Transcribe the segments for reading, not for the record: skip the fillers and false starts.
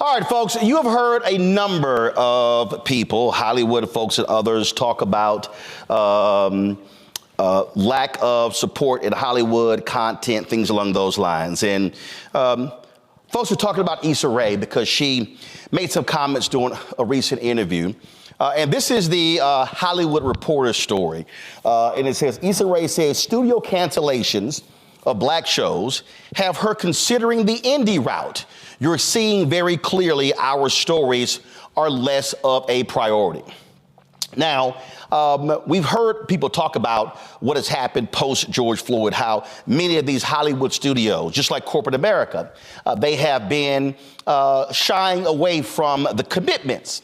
All right, folks, you have heard a number of people, Hollywood folks and others, talk about lack of support in Hollywood content, things along those lines. And folks are talking about Issa Rae because she made some comments during a recent interview. And this is the Hollywood Reporter story. And it says, Issa Rae says studio cancellations of black shows have her considering the indie route. You're seeing very clearly our stories are less of a priority. Now, we've heard people talk about what has happened post George Floyd, how many of these Hollywood studios, just like corporate America, they have been shying away from the commitments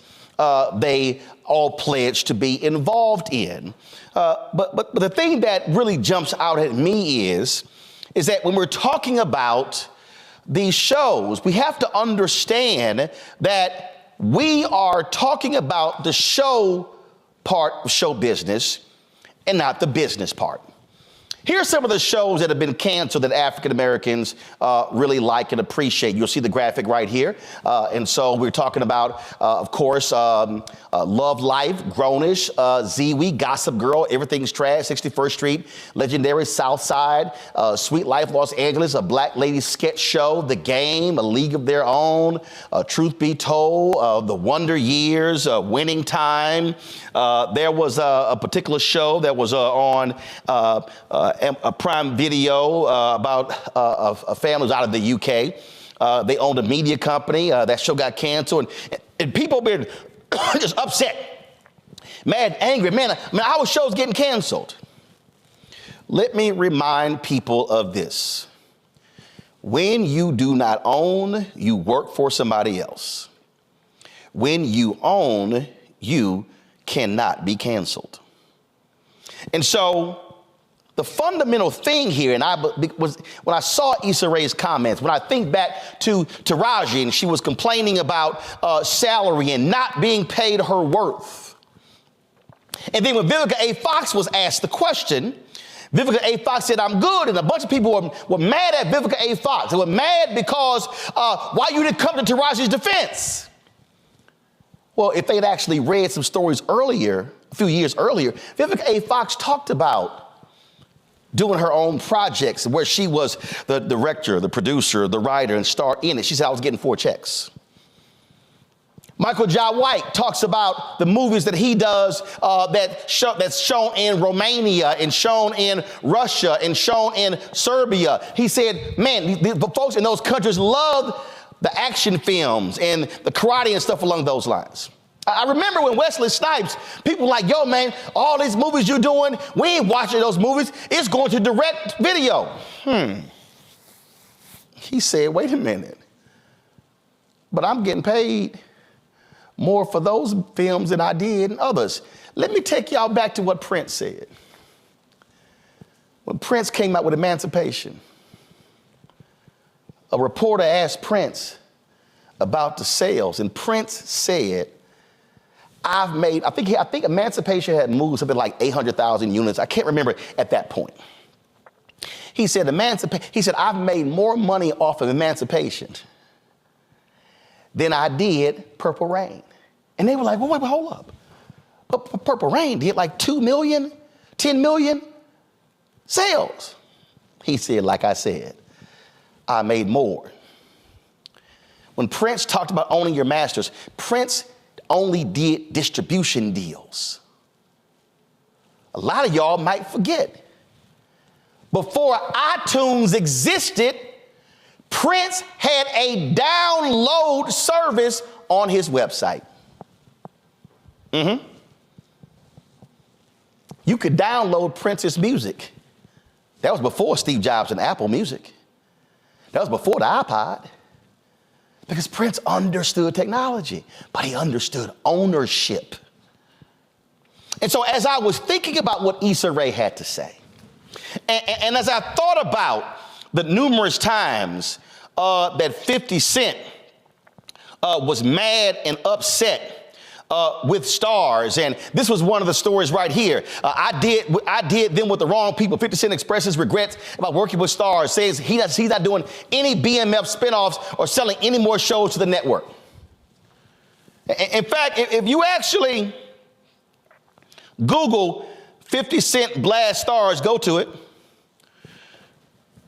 they all pledged to be involved in. But the thing that really jumps out at me is that when we're talking about these shows, we have to understand that we are talking about the show part of show business and not the business part. Here's some of the shows that have been canceled that African Americans really like and appreciate. You'll see the graphic right here. And so we're talking about, of course, Love Life, Grownish, Zee-Wee, Gossip Girl, Everything's Trash, 61st Street, Legendary South Side, Sweet Life Los Angeles, A Black Lady Sketch Show, The Game, A League of Their Own, Truth Be Told, The Wonder Years, Winning Time. There was a particular show that was on a Prime Video about a family who's out of the UK. They owned a media company. That show got canceled, and people been just upset, mad, angry. Man, our show's getting canceled. Let me remind people of this. When you do not own, you work for somebody else. When you own, you cannot be canceled. And so the fundamental thing here, was when I saw Issa Rae's comments, when I think back to Taraji, and she was complaining about salary and not being paid her worth. And then when Vivica A. Fox was asked the question, Vivica A. Fox said, I'm good. And a bunch of people were mad at Vivica A. Fox. They were mad because why you didn't come to Taraji's defense? Well, if they'd actually read some stories earlier, a few years earlier, Vivica A. Fox talked about doing her own projects where she was the director, the producer, the writer, and star in it. She said, I was getting 4 checks. Michael Jai White talks about the movies that he does that's shown in Romania and shown in Russia and shown in Serbia. He said, man, the folks in those countries love the action films and the karate and stuff along those lines. I remember when Wesley Snipes, people were like, yo, man, all these movies you're doing, we ain't watching those movies. It's going to direct video. He said, wait a minute. But I'm getting paid more for those films than I did in others. Let me take y'all back to what Prince said. When Prince came out with Emancipation, a reporter asked Prince about the sales, and Prince said, I think Emancipation had moved something like 800,000 units. I can't remember at that point. He said, I've made more money off of Emancipation than I did Purple Rain. And they were like, well, wait, hold up. But Purple Rain did like 2 million, 10 million sales. He said, like I said, I made more. When Prince talked about owning your masters, Prince only did distribution deals. A lot of y'all might forget. Before iTunes existed, Prince had a download service on his website. You could download Prince's music. That was before Steve Jobs and Apple Music. That was before the iPod. Because Prince understood technology, but he understood ownership. And so as I was thinking about what Issa Rae had to say, and as I thought about the numerous times that 50 Cent was mad and upset with stars, and this was one of the stories right here. I did them with the wrong people. 50 Cent expresses regrets about working with stars, says he's not doing any BMF spinoffs or selling any more shows to the network. In fact, if you actually Google 50 Cent Blast Stars, go to it,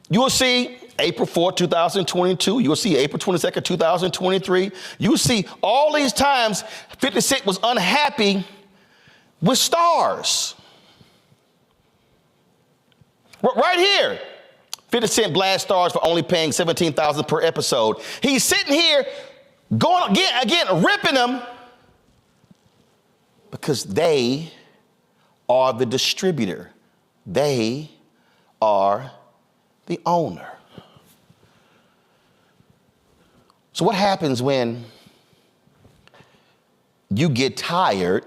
you will see April 4, 2022. You will see April 22nd, 2023. You will see all these times 50 Cent was unhappy with stars. Right here, 50 Cent Blast Stars for only paying $17,000 per episode. He's sitting here going again, ripping them because they are the distributor. They are the owner. So what happens when you get tired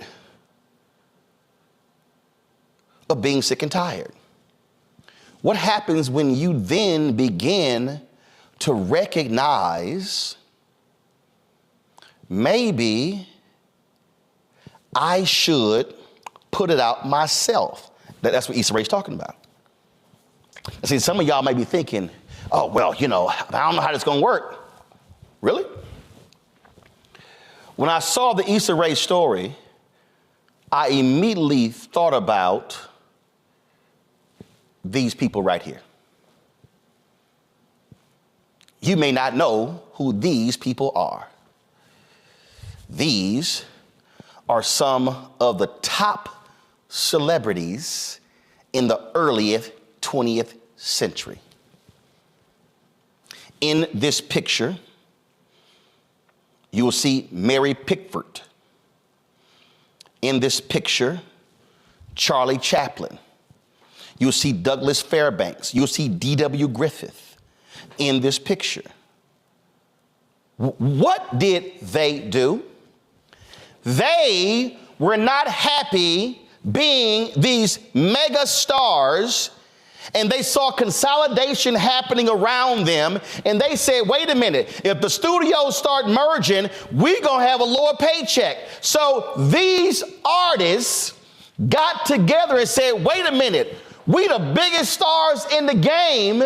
of being sick and tired? What happens when you then begin to recognize maybe I should put it out myself? That's what Issa Rae's talking about. See, some of y'all may be thinking, oh, well, I don't know how this is going to work. Really? When I saw the Issa Rae story, I immediately thought about these people right here. You may not know who these people are. These are some of the top celebrities in the earliest 20th century. In this picture, you will see Mary Pickford. In this picture, Charlie Chaplin. You'll see Douglas Fairbanks. You'll see D.W. Griffith in this picture. What did they do? They were not happy being these mega stars, and they saw consolidation happening around them, and they said, wait a minute, if the studios start merging, we're going to have a lower paycheck. So these artists got together and said, wait a minute, we the biggest stars in the game.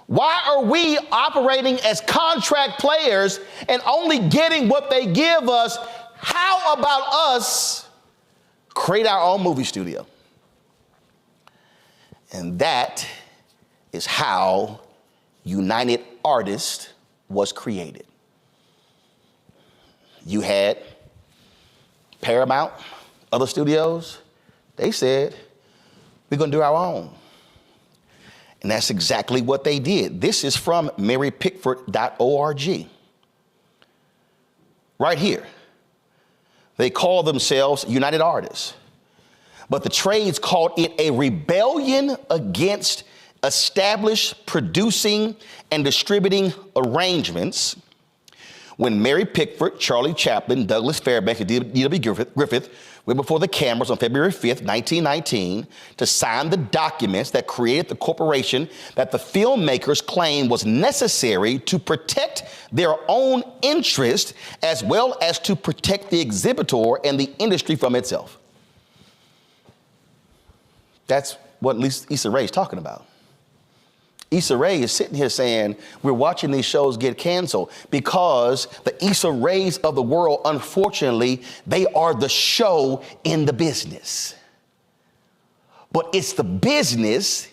Why are we operating as contract players and only getting what they give us? How about us create our own movie studio? And that is how United Artists was created. You had Paramount, other studios, they said, we're going to do our own. And that's exactly what they did. This is from marypickford.org. Right here. They call themselves United Artists. But the trades called it a rebellion against established producing and distributing arrangements when Mary Pickford, Charlie Chaplin, Douglas Fairbanks, and D.W. Griffith went before the cameras on February 5th, 1919, to sign the documents that created the corporation that the filmmakers claimed was necessary to protect their own interest as well as to protect the exhibitor and the industry from itself. That's what Issa Rae is talking about. Issa Rae is sitting here saying, we're watching these shows get canceled because the Issa Raes of the world, unfortunately, they are the show in the business. But it's the business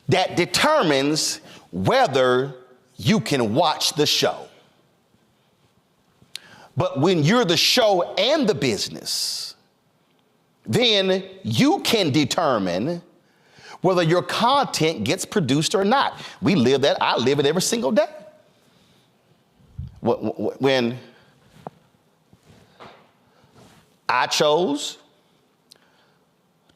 that determines whether you can watch the show. But when you're the show and the business, then you can determine whether your content gets produced or not. We live that. I live it every single day. When I chose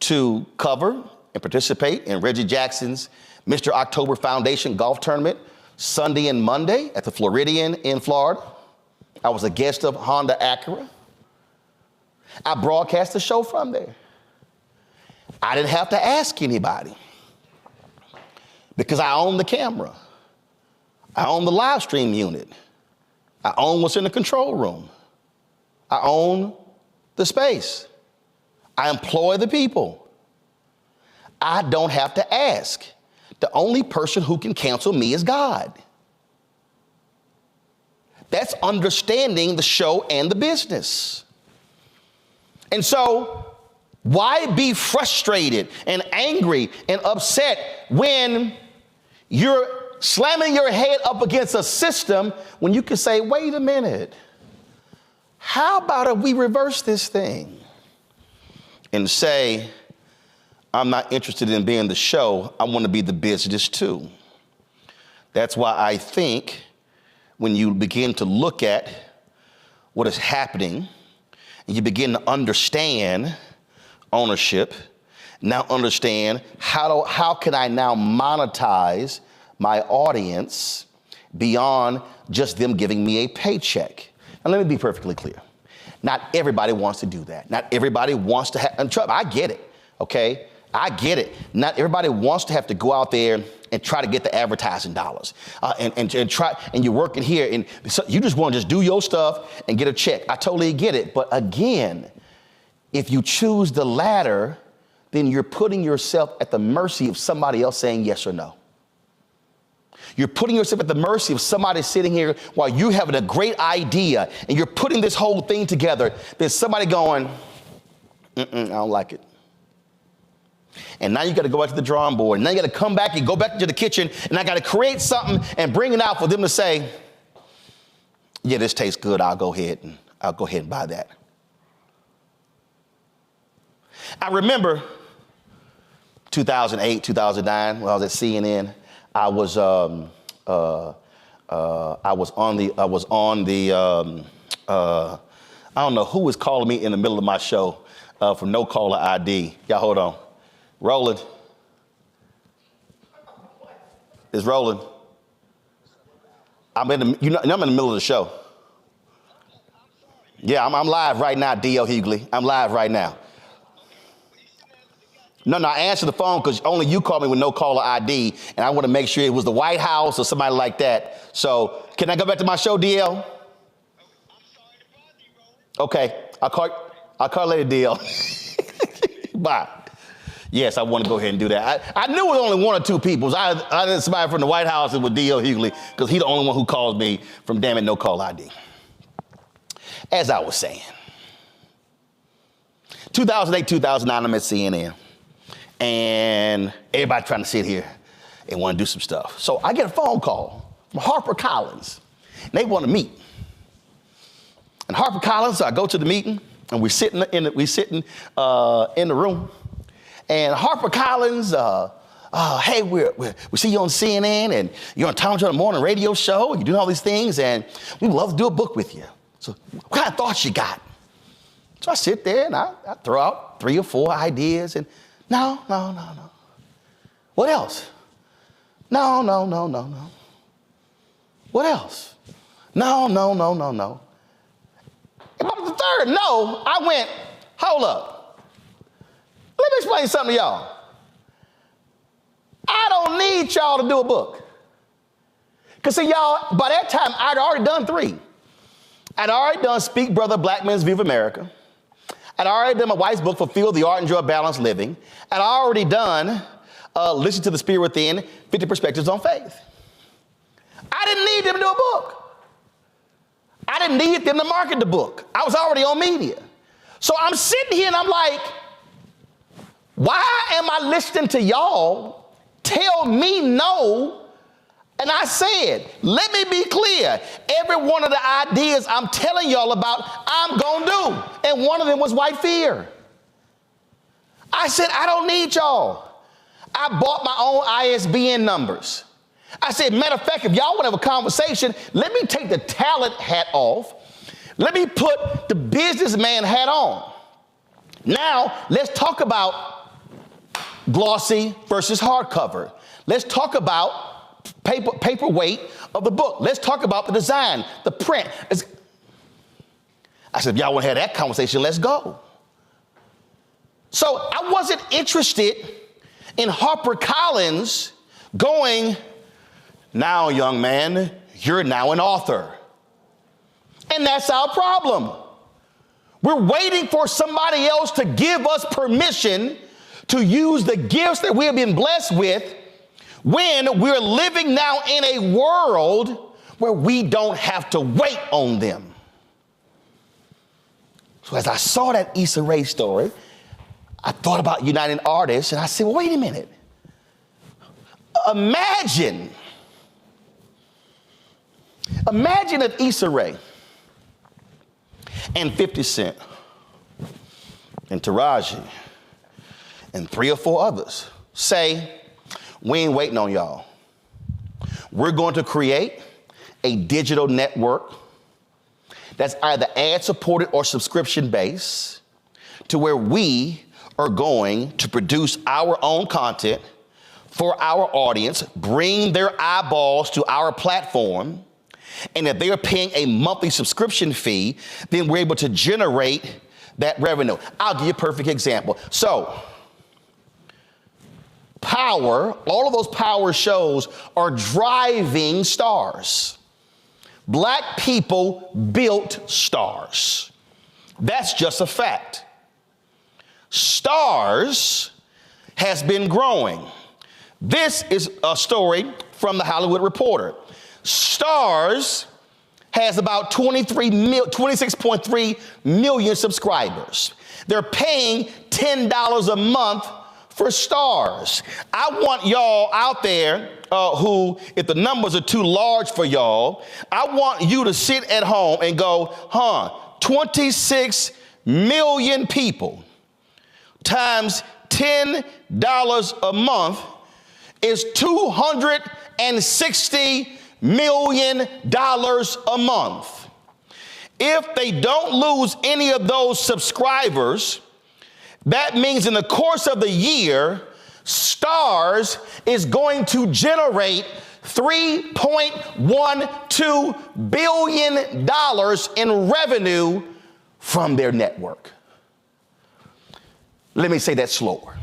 to cover and participate in Reggie Jackson's Mr. October Foundation golf tournament Sunday and Monday at the Floridian in Florida, I was a guest of Honda Acura. I broadcast the show from there. I didn't have to ask anybody because I own the camera. I own the live stream unit. I own what's in the control room. I own the space. I employ the people. I don't have to ask. The only person who can cancel me is God. That's understanding the show and the business. And so why be frustrated and angry and upset when you're slamming your head up against a system when you can say, wait a minute, how about if we reverse this thing and say, I'm not interested in being the show, I want to be the business too. That's why I think when you begin to look at what is happening and you begin to understand ownership, now understand how can I now monetize my audience beyond just them giving me a paycheck. And let me be perfectly clear. Not everybody wants to do that. Not everybody wants to have, and trouble. I get it, okay? I get it. Not everybody wants to have to go out there and try to get the advertising dollars. And try, and you're working here, and so you just want to just do your stuff and get a check. I totally get it. But again, if you choose the latter, then you're putting yourself at the mercy of somebody else saying yes or no. You're putting yourself at the mercy of somebody sitting here while you're having a great idea and you're putting this whole thing together. There's somebody going, I don't like it. And now you got to go back to the drawing board. And now you got to come back and go back into the kitchen. And I got to create something and bring it out for them to say, yeah, this tastes good. I'll go ahead and buy that. I remember 2008, 2009, when I was at CNN. I was on the I don't know who was calling me in the middle of my show from No Caller ID. Y'all hold on. Roland. It's Roland. I'm in the middle of the show. Yeah, I'm live right now, D.L. Hughley. I'm live right now. No, I answered the phone because only you called me with No Caller ID, and I want to make sure it was the White House or somebody like that. So can I go back to my show, DL? I'm sorry to bother you, Roland. Okay, I'll call later, DL. Bye. Yes, I want to go ahead and do that. I knew it was only one or two people. I had somebody from the White House and with DL Hughley because he's the only one who calls me from damn it No Caller ID. As I was saying, 2008, 2009, I'm at CNN. And everybody trying to sit here and want to do some stuff. So I get a phone call from HarperCollins. And they want to meet. And HarperCollins, so I go to the meeting, and we're sitting in the room. And HarperCollins, hey, we see you on CNN, and you're on Tom Jones Morning radio show, and you're doing all these things, and we'd love to do a book with you. So what kind of thoughts you got? So I sit there, and I throw out 3 or 4 ideas, and no. What else? No. What else? No. About the third no, I went, hold up. Let me explain something to y'all. I don't need y'all to do a book. Because see, y'all, by that time, I'd already done 3. I'd already done Speak Brother, Black Men's View of America. I'd already done my wife's book, Fulfill the Art and Joy of Balanced Living. I'd already done Listen to the Spirit Within, 50 Perspectives on Faith. I didn't need them to do a book. I didn't need them to market the book. I was already on media. So I'm sitting here and I'm like, why am I listening to y'all tell me no? And I said, let me be clear. Every one of the ideas I'm telling y'all about, I'm going to do. And one of them was white fear. I said, I don't need y'all. I bought my own ISBN numbers. I said, matter of fact, if y'all want to have a conversation, let me take the talent hat off. Let me put the businessman hat on. Now, let's talk about glossy versus hardcover. Let's talk about paperweight of the book. Let's talk about the design, the print. I said, if y'all want to have that conversation, let's go. So I wasn't interested in HarperCollins going, now, young man, you're now an author. And that's our problem. We're waiting for somebody else to give us permission to use the gifts that we have been blessed with when we're living now in a world where we don't have to wait on them. So as I saw that Issa Rae story, I thought about United Artists, and I said, well, wait a minute. Imagine if Issa Rae and 50 Cent and Taraji and 3 or 4 others say, we ain't waiting on y'all. We're going to create a digital network that's either ad-supported or subscription-based, to where we are going to produce our own content for our audience, bring their eyeballs to our platform, and if they are paying a monthly subscription fee, then we're able to generate that revenue. I'll give you a perfect example. So, Power, all of those Power shows are driving stars. Black people built stars. That's just a fact. Stars has been growing. This is a story from the Hollywood Reporter. Stars has about 26.3 million subscribers. They're paying $10 a month for Stars. I want y'all out there who, if the numbers are too large for y'all, I want you to sit at home and go, 26 million people times $10 a month is $260 million a month. If they don't lose any of those subscribers, that means in the course of the year, Stars is going to generate $3.12 billion in revenue from their network. Let me say that slower.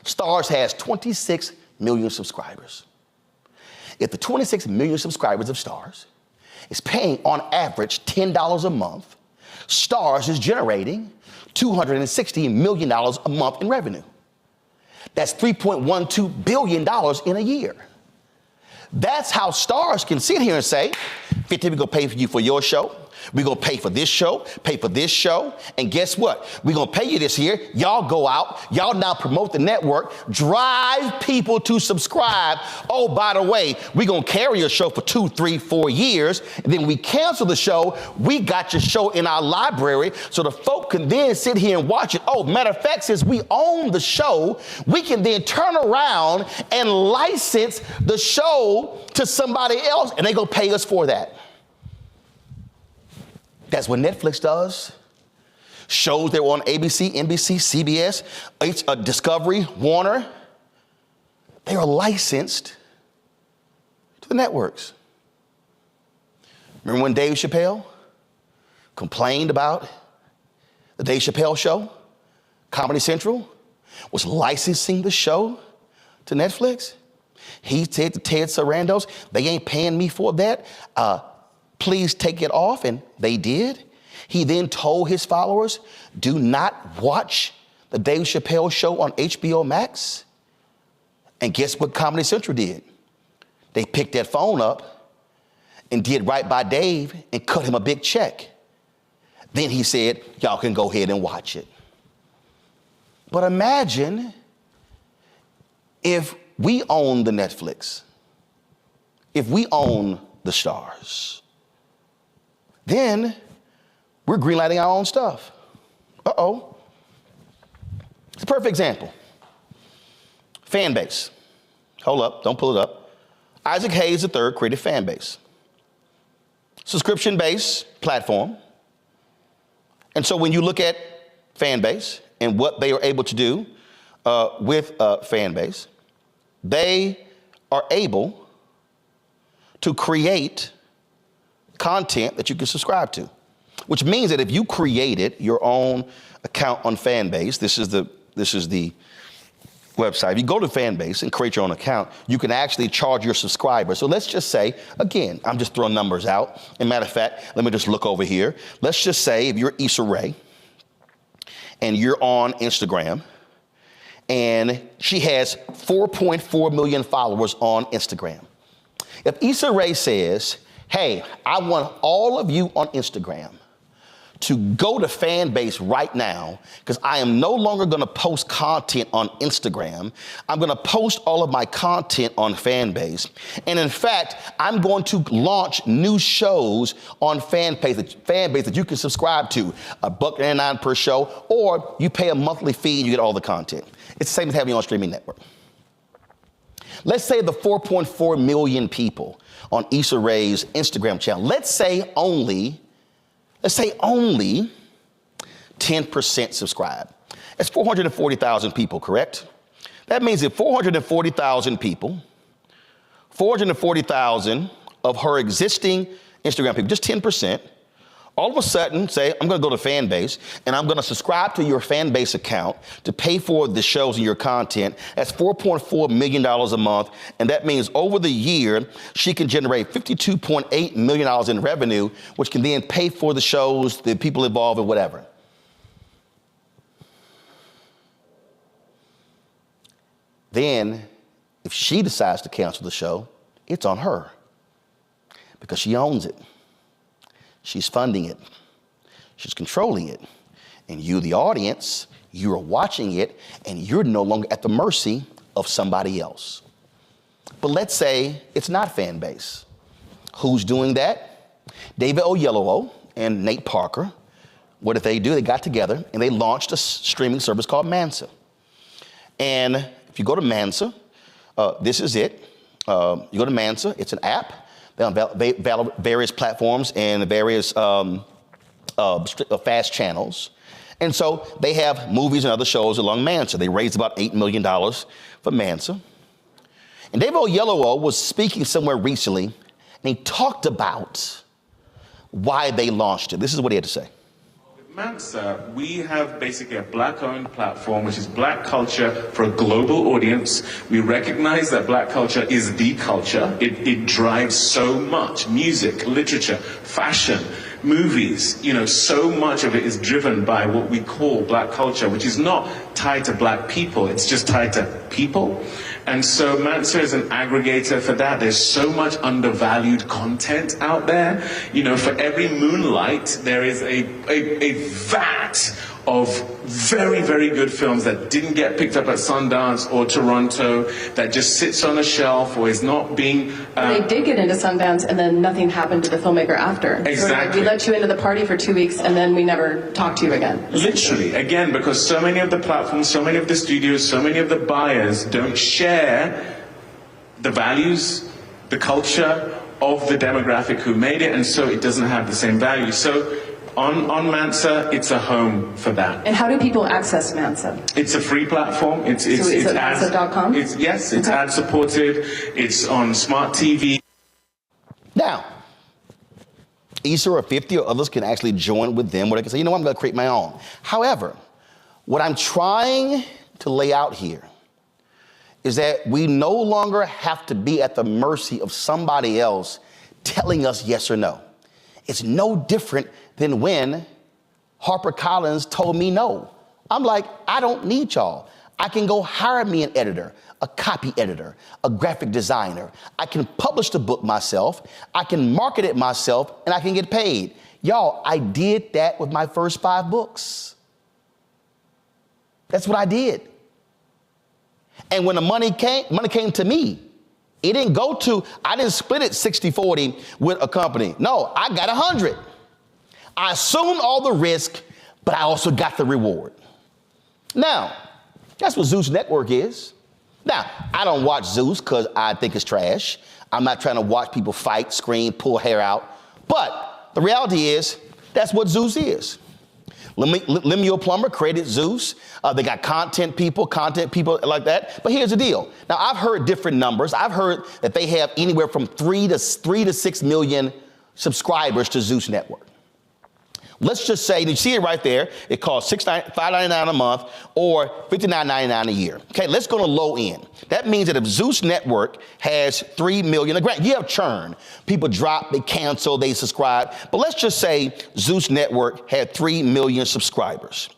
Stars has 26 million subscribers. If the 26 million subscribers of Stars is paying on average $10 a month, Stars is generating $260 million a month in revenue. That's $3.12 billion in a year. That's how Stars can sit here and say, 50, we're gonna pay for you for your show. We're gonna pay for this show, and guess what? We're gonna pay you this year. Y'all go out, y'all now promote the network, drive people to subscribe. Oh, by the way, we're gonna carry your show for 2, 3, 4 years, and then we cancel the show. We got your show in our library so the folk can then sit here and watch it. Oh, matter of fact, since we own the show, we can then turn around and license the show to somebody else, and they gonna pay us for that. That's what Netflix does. Shows that were on ABC, NBC, CBS, Discovery, Warner. They are licensed to the networks. Remember when Dave Chappelle complained about the Dave Chappelle show? Comedy Central was licensing the show to Netflix. He said to Ted Sarandos, they ain't paying me for that. Please take it off, and they did. He then told his followers, do not watch the Dave Chappelle show on HBO Max. And guess what Comedy Central did? They picked that phone up and did right by Dave and cut him a big check. Then he said, y'all can go ahead and watch it. But imagine if we own the Netflix, if we own the Stars, then we're greenlighting our own stuff. Uh-oh. It's a perfect example. Fan base. Hold up, don't pull it up. Isaac Hayes III created Fan Base. Subscription-based platform. And so when you look at Fan Base and what they are able to do with Fan Base, they are able to create content that you can subscribe to, which means that if you created your own account on Fanbase, this is the website. If you go to Fanbase and create your own account, you can actually charge your subscribers. So let's just say, again, I'm just throwing numbers out. And matter of fact, let me just look over here. Let's just say if you're Issa Rae and you're on Instagram, and she has 4.4 million followers on Instagram. If Issa Rae says, hey, I want all of you on Instagram to go to fan base right now, because I am no longer gonna post content on Instagram. I'm gonna post all of my content on fan base. And in fact, I'm going to launch new shows on fan base that you can subscribe to, $1.99 per show, or you pay a monthly fee and you get all the content. It's the same as having you on a streaming network. Let's say the 4.4 million people on Issa Rae's Instagram channel, let's say only 10% subscribe. That's 440,000 people, correct? That means that 440,000 people, 440,000 of her existing Instagram people, just 10%, all of a sudden say, I'm gonna go to fan base and I'm gonna subscribe to your fan base account to pay for the shows and your content. That's $4.4 million a month. And that means over the year, she can generate $52.8 million in revenue, which can then pay for the shows, the people involved, and whatever. Then, if she decides to cancel the show, it's on her because she owns it. She's funding it. She's controlling it. And you, the audience, you're watching it and you're no longer at the mercy of somebody else. But let's say it's not fan base. Who's doing that? David Oyelowo and Nate Parker. What did they do? They got together and they launched a streaming service called Mansa. And if you go to Mansa, this is it. You go to Mansa, it's an app. They're on various platforms and various fast channels. And so they have movies and other shows along Mansa. They raised about $8 million for Mansa. And David Oyelowo was speaking somewhere recently, and he talked about why they launched it. This is what he had to say. Mansa, we have basically a black-owned platform, which is black culture for a global audience. We recognize that black culture is the culture. It drives so much. Music, literature, fashion, movies, so much of it is driven by what we call black culture, which is not tied to black people. It's just tied to people. And so Mansa is an aggregator for that. There's so much undervalued content out there. For every moonlight, there is a vat of very, very good films that didn't get picked up at Sundance or Toronto, that just sits on a shelf or is not being... They did get into Sundance and then nothing happened to the filmmaker after. Exactly. We let you into the party for 2 weeks and then we never talked to you again. Literally, again, because so many of the platforms, so many of the studios, so many of the buyers don't share the values, the culture of the demographic who made it, and so it doesn't have the same value. So on Mansa, it's a home for that. And how do people access Mansa? It's a free platform. It's Mansa.com? Yes, it's ad supported. It's on smart TV. Now, Issa or 50 or others can actually join with them where they can say, I'm going to create my own. However, what I'm trying to lay out here is that we no longer have to be at the mercy of somebody else telling us yes or no. It's no different than when HarperCollins told me no. I'm like, I don't need y'all. I can go hire me an editor, a copy editor, a graphic designer. I can publish the book myself. I can market it myself, and I can get paid. Y'all, I did that with my first 5 books. That's what I did. And when the money came to me. It didn't go to, I didn't split it 60-40 with a company. No, I got 100. I assumed all the risk, but I also got the reward. Now, that's what Zeus Network is. Now, I don't watch Zeus because I think it's trash. I'm not trying to watch people fight, scream, pull hair out. But the reality is, that's what Zeus is. Lemuel Plumber created Zeus. They got content people like that. But here's the deal. Now, I've heard different numbers. I've heard that they have anywhere from 3 to 6 million subscribers to Zeus Network. Let's just say, and you see it right there, it costs $5.99 a month or $59.99 a year. Okay, let's go to low end. That means that if Zeus Network has 3 million, granted, you have churn. People drop, they cancel, they subscribe. But let's just say Zeus Network had 3 million subscribers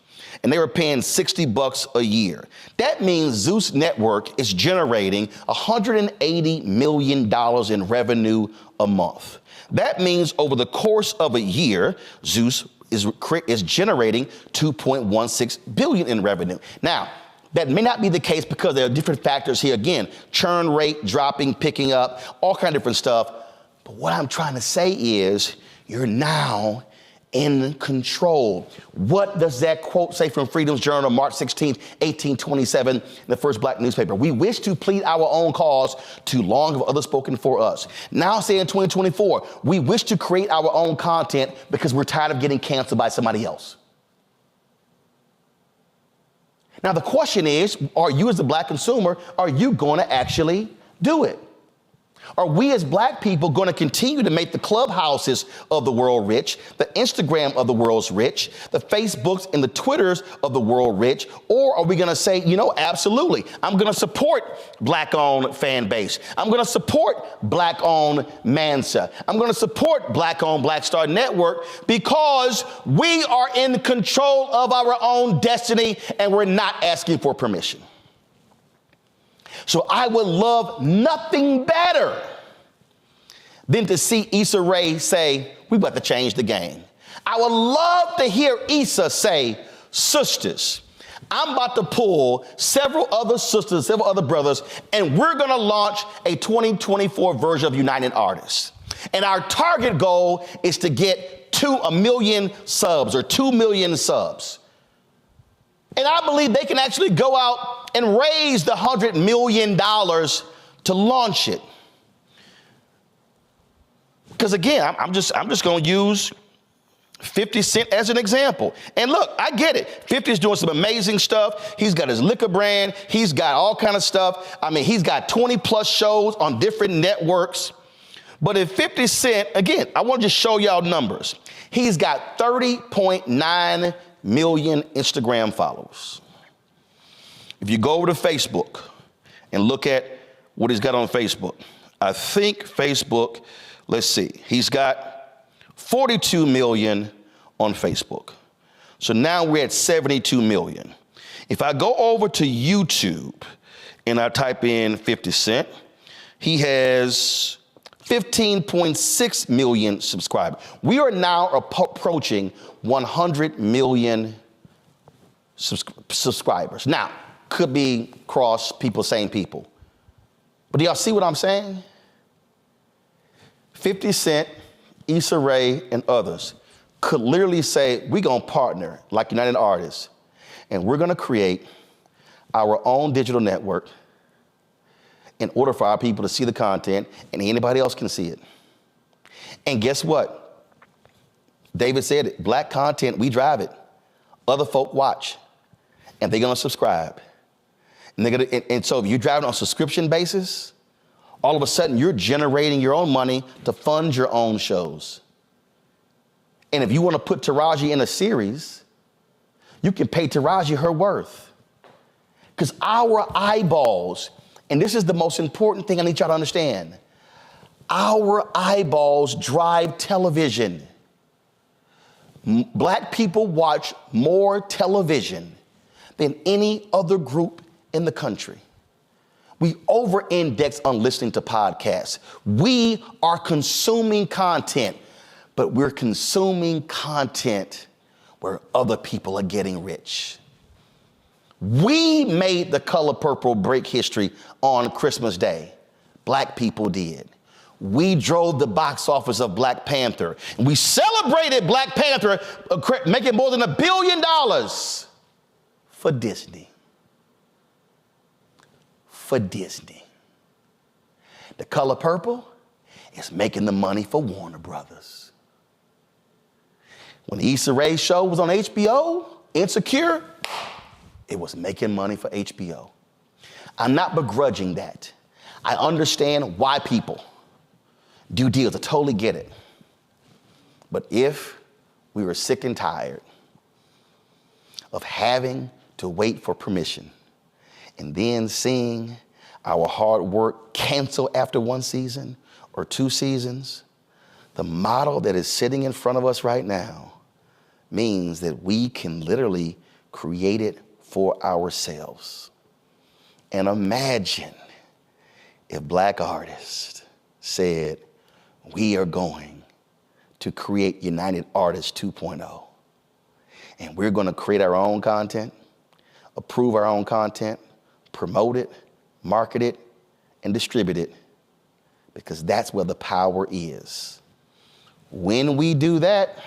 and they were paying $60 a year. That means Zeus Network is generating $180 million in revenue a month. That means over the course of a year, Zeus is generating $2.16 billion in revenue. Now, that may not be the case because there are different factors here. Again, churn rate dropping, picking up, all kind of different stuff. But what I'm trying to say is you're now in control. What does that quote say from Freedom's Journal, March 16th, 1827, the first black newspaper? We wish to plead our own cause, too long have others spoken for us. Now say in 2024, we wish to create our own content because we're tired of getting canceled by somebody else. Now the question is, are you as a black consumer, are you going to actually do it? Are we as black people going to continue to make the clubhouses of the world rich, the Instagram of the world's rich, the Facebooks and the Twitters of the world rich? Or are we going to say, you know, absolutely, I'm going to support black-owned fan base. I'm going to support black-owned Mansa. I'm going to support black-owned Black Star Network because we are in control of our own destiny and we're not asking for permission. So I would love nothing better than to see Issa Rae say, we about to change the game. I would love to hear Issa say, sisters, I'm about to pull several other sisters, several other brothers, and we're going to launch a 2024 version of United Artists. And our target goal is to get to 1 million subs or 2 million subs. And I believe they can actually go out and raise the $100 million to launch it. Because again, I'm just going to use 50 Cent as an example. And look, I get it. 50 is doing some amazing stuff. He's got his liquor brand. He's got all kind of stuff. I mean, he's got 20 plus shows on different networks. But if 50 Cent, again, I want to just show y'all numbers. He's got 30.9 million Instagram followers. If you go over to Facebook and look at what he's got on Facebook, I think Facebook, let's see, he's got 42 million on Facebook. So now we're at 72 million. If I go over to YouTube and I type in 50 Cent, he has 15.6 million subscribers. We are now approaching 100 million subscribers. Now, could be cross people, same people. But do y'all see what I'm saying? 50 Cent, Issa Rae, and others could literally say, we're going to partner like United Artists, and we're going to create our own digital network in order for our people to see the content and anybody else can see it. And guess what? David said it, black content, we drive it. Other folk watch and they're gonna subscribe. And so if you're driving on a subscription basis, all of a sudden you're generating your own money to fund your own shows. And if you wanna put Taraji in a series, you can pay Taraji her worth. Because our eyeballs, and this is the most important thing I need y'all to understand. Our eyeballs drive television. Black people watch more television than any other group in the country. We over-index on listening to podcasts. We are consuming content, but we're consuming content where other people are getting rich. We made The Color Purple break history on Christmas Day. Black people did. We drove the box office of Black Panther. And we celebrated Black Panther making more than $1 billion for Disney. For Disney. The Color Purple is making the money for Warner Brothers. When the Issa Rae show was on HBO, Insecure, it was making money for HBO. I'm not begrudging that. I understand why people do deals. I totally get it. But if we were sick and tired of having to wait for permission and then seeing our hard work cancel after 1 season or 2 seasons, the model that is sitting in front of us right now means that we can literally create it for ourselves. And imagine if Black artists said, we are going to create United Artists 2.0. And we're going to create our own content, approve our own content, promote it, market it, and distribute it, because that's where the power is. When we do that,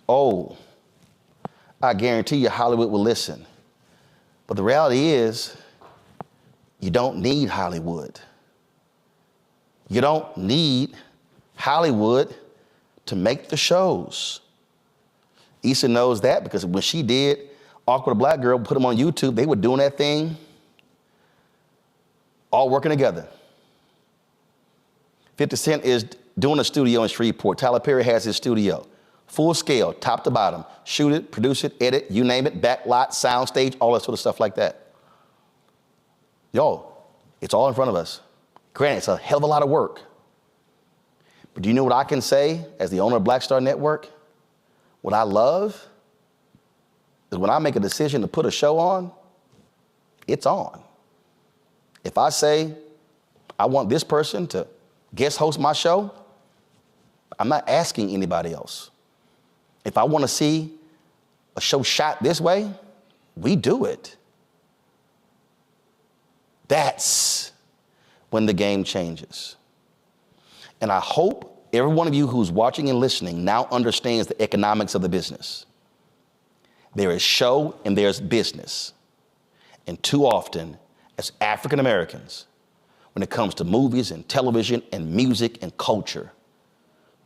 oh, I guarantee you Hollywood will listen. But the reality is, you don't need Hollywood. You don't need Hollywood to make the shows. Issa knows that, because when she did Awkward Black Girl, put them on YouTube, they were doing that thing, all working together. 50 Cent is doing a studio in Shreveport. Tyler Perry has his studio. Full scale, top to bottom. Shoot it, produce it, edit, you name it, backlot, sound stage, all that sort of stuff like that. Yo, it's all in front of us. Granted, it's a hell of a lot of work. But do you know what I can say as the owner of Black Star Network? What I love is when I make a decision to put a show on, it's on. If I say I want this person to guest host my show, I'm not asking anybody else. If I want to see a show shot this way, we do it. That's when the game changes. And I hope every one of you who's watching and listening now understands the economics of the business. There is show and there's business. And too often, as African Americans, when it comes to movies and television and music and culture,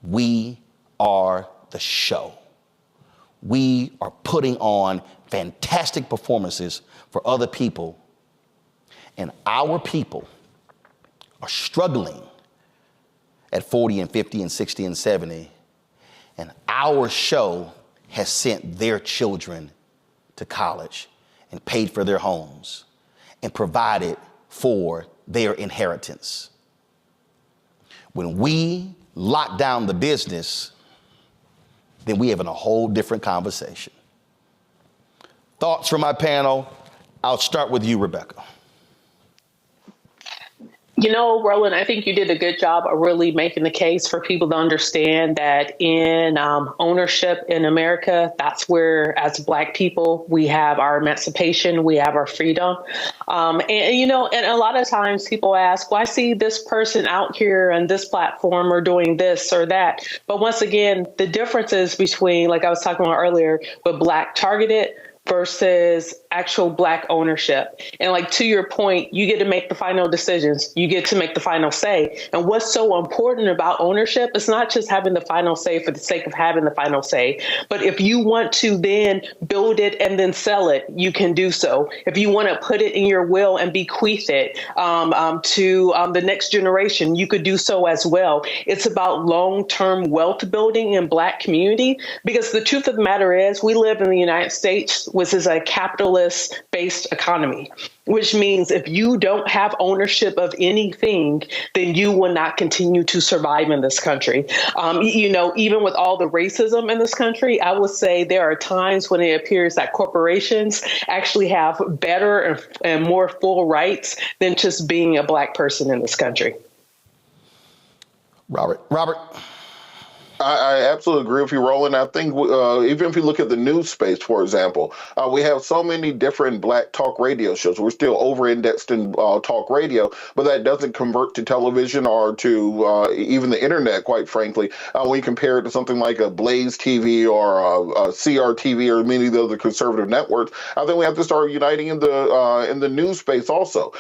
we are the show. We are putting on fantastic performances for other people, and our people are struggling at 40 and 50 and 60 and 70, and our show has sent their children to college and paid for their homes and provided for their inheritance. When we lock down the business, then we have a whole different conversation. Thoughts from my panel? I'll start with you, Rebecca. You know, Roland, I think you did a good job of really making the case for people to understand that in ownership in America, that's where, as Black people, we have our emancipation, we have our freedom. And a lot of times people ask, well, I see this person out here on this platform or doing this or that. But once again, the difference is between, like I was talking about earlier, with Black targeted versus actual Black ownership. And like, to your point, you get to make the final decisions. You get to make the final say. And what's so important about ownership is not just having the final say for the sake of having the final say, but if you want to then build it and then sell it, you can do so. If you want to put it in your will and bequeath it to the next generation, you could do so as well. It's about long-term wealth building in Black community, because the truth of the matter is we live in the United States, which is a capitalist-based economy, which means if you don't have ownership of anything, then you will not continue to survive in this country. Even with all the racism in this country, I would say there are times when it appears that corporations actually have better and more full rights than just being a Black person in this country. Robert. I absolutely agree with you, Roland. I think even if you look at the news space, for example, we have so many different Black talk radio shows. We're still over-indexed in talk radio, but that doesn't convert to television or to even the internet, quite frankly. When you compare it to something like a Blaze TV or a CRTV or many of the other conservative networks, I think we have to start uniting in the news space also.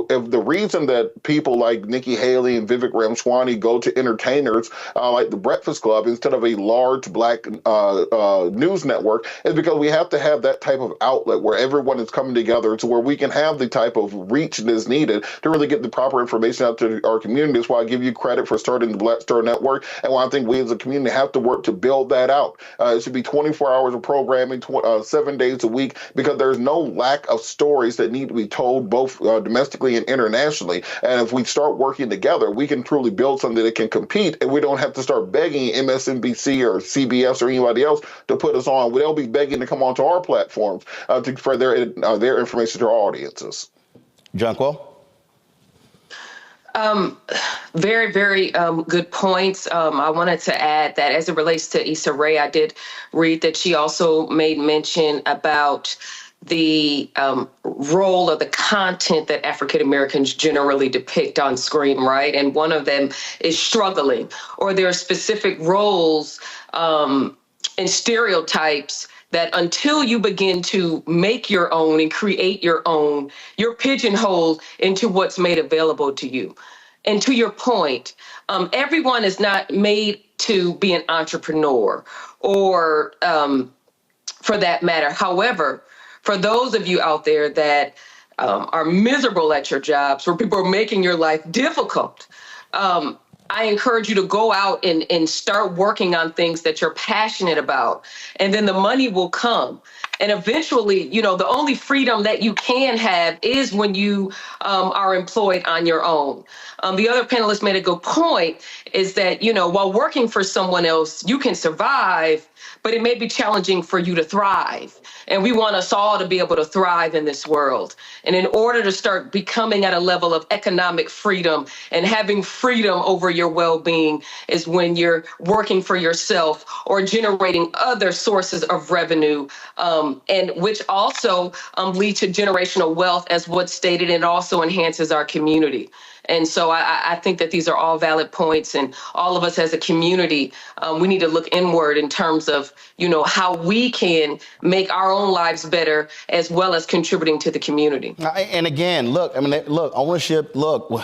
If the reason that people like Nikki Haley and Vivek Ramaswamy go to entertainers like the Breakfast Club instead of a large Black news network is because we have to have that type of outlet where everyone is coming together to where we can have the type of reach that is needed to really get the proper information out to our community. That's why I give you credit for starting the Black Star Network, and why I think we as a community have to work to build that out. It should be 24 hours of programming, 7 days a week, because there's no lack of stories that need to be told both domestically and internationally. And if we start working together, we can truly build something that can compete, and we don't have to start begging MSNBC or CBS or anybody else to put us on. They'll be begging to come onto our platforms for their information to our audiences. Jonquil? Very, very good points. I wanted to add that as it relates to Issa Rae, I did read that she also made mention about the role of the content that African Americans generally depict on screen, right? And one of them is struggling, or there are specific roles and stereotypes that until you begin to make your own and create your own, you're pigeonholed into what's made available to you. And to your point, everyone is not made to be an entrepreneur or for that matter. However, for those of you out there that are miserable at your jobs, where people are making your life difficult, I encourage you to go out and start working on things that you're passionate about, and then the money will come. And eventually, you know, the only freedom that you can have is when you are employed on your own. The other panelist made a good point is that, you know, while working for someone else, you can survive, but it may be challenging for you to thrive. And we want us all to be able to thrive in this world. And in order to start becoming at a level of economic freedom and having freedom over your well-being is when you're working for yourself or generating other sources of revenue, and which also lead to generational wealth, as what's stated, and also enhances our community. And so I think that these are all valid points, and all of us as a community, we need to look inward in terms of, you know, how we can make our own lives better as well as contributing to the community. And again, look, ownership, I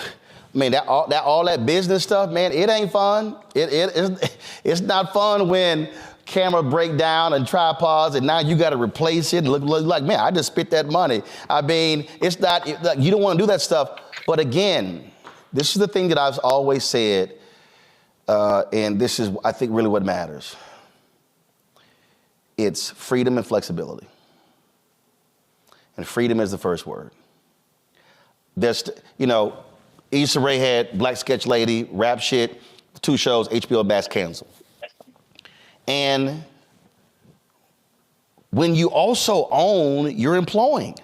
mean, all that business stuff, man, it ain't fun. It's not fun when camera break down and tripods, and now you got to replace it and look like, man, I just spent that money. I mean, it's not, you don't want to do that stuff. But again, this is the thing that I've always said, and this is, I think, really what matters. It's freedom and flexibility. And freedom is the first word. There's, you know, Issa Rae had Black Sketch Lady, rap shit, 2 shows, HBO Max canceled. And when you also own, you're employing.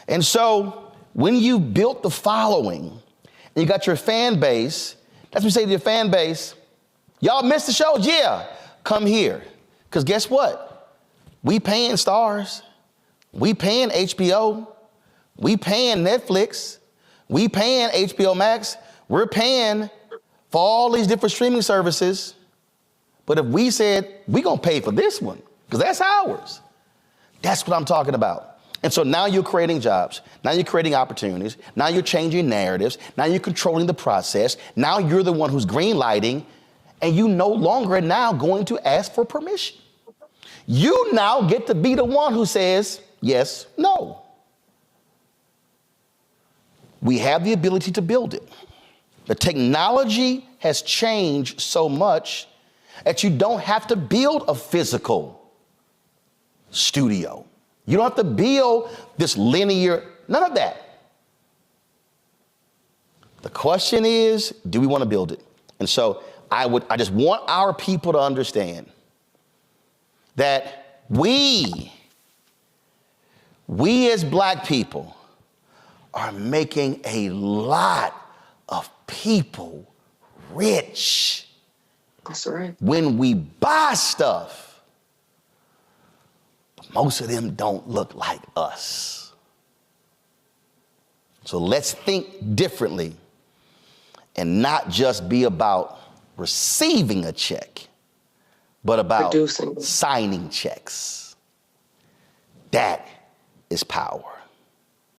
And so when you built the following and you got your fan base, that's what you say to your fan base, y'all missed the shows? Yeah, come here. Because guess what? We paying Stars. We paying HBO. We paying Netflix. We paying HBO Max. We're paying for all these different streaming services. But if we said, we're going to pay for this one, because that's ours, that's what I'm talking about. And so now you're creating jobs. Now you're creating opportunities. Now you're changing narratives. Now you're controlling the process. Now you're the one who's green lighting, and you no longer are now going to ask for permission. You now get to be the one who says yes, no. We have the ability to build it. The technology has changed so much that you don't have to build a physical studio. You don't have to build this linear, none of that. The question is, do we want to build it? And so I just want our people to understand that we as Black people are making a lot of people rich. That's right. When we buy stuff, most of them don't look like us. So let's think differently and not just be about receiving a check, but about producing, signing checks. That is power.